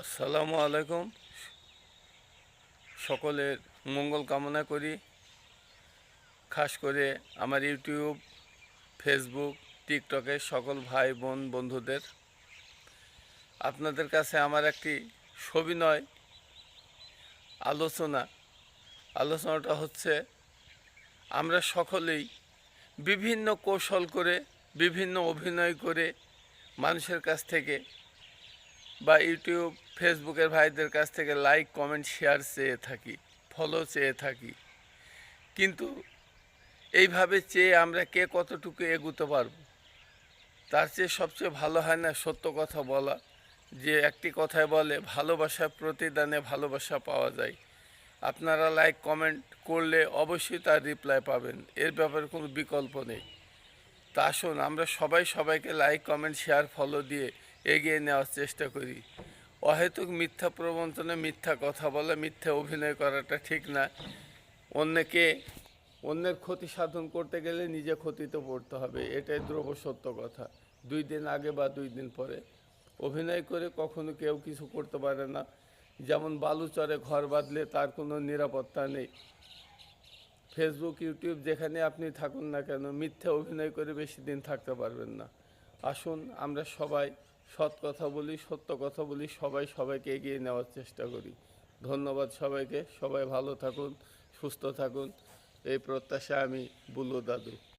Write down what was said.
আসসালামু আলাইকুম। সকলের মঙ্গল কামনা করি। খাস করে আমার ইউটিউব, ফেসবুক, টিকটকের সকল ভাই বোন বন্ধুদের, আপনাদের কাছে আমার একটি সবিনয় আলোচনাটা হচ্ছে, আমরা সকলেই বিভিন্ন কৌশল করে, বিভিন্ন অভিনয় করে মানুষের কাছ থেকে বা ইউটিউব, ফেসবুকের ভাইদের কাছ থেকে লাইক, কমেন্ট, শেয়ার চেয়ে থাকি, ফলো চেয়ে থাকি। কিন্তু এইভাবে চেয়ে আমরা কে কতটুকু এগুতে পারব? তার চেয়ে সবচেয়ে ভালো হয় না সত্য কথা বলা? যে একটি কথায় বলে, ভালোবাসার প্রতিদানে ভালোবাসা পাওয়া যায়। আপনারা লাইক কমেন্ট করলে অবশ্যই তার রিপ্লাই পাবেন, এর ব্যাপারে কোনো বিকল্প নেই। তা আসুন আমরা সবাই সবাইকে লাইক কমেন্ট শেয়ার ফলো দিয়ে এগিয়ে নেওয়ার চেষ্টা করি। অহেতুক মিথ্যা প্রবঞ্চনা, মিথ্যা কথা বলা, মিথ্যা অভিনয় করাটা ঠিক না। অন্যের ক্ষতি সাধন করতে গেলে নিজে ক্ষতিতে পড়তে হবে, এটাই ধ্রুব সত্য কথা। 2 দিন আগে বা 2 দিন পরে অভিনয় করে কখনো কেউ কিছু করতে পারে না। যেমন বালুচরে ঘর বাঁধলে তার কোনো নিরাপত্তা নেই। ফেসবুক, ইউটিউব যেখানে আপনি থাকুন না কেন, মিথ্যা অভিনয় করে বেশি দিন থাকতে পারবেন না। আসুন আমরা সবাই সৎ কথা বলি, সত্য কথা বলি, সবাই সবাইকে এগিয়ে নেওয়ার চেষ্টা করি। ধন্যবাদ সবাইকে। সবাই ভালো থাকুন, সুস্থ থাকুন, এই প্রত্যাশা আমি বুলু দাদু।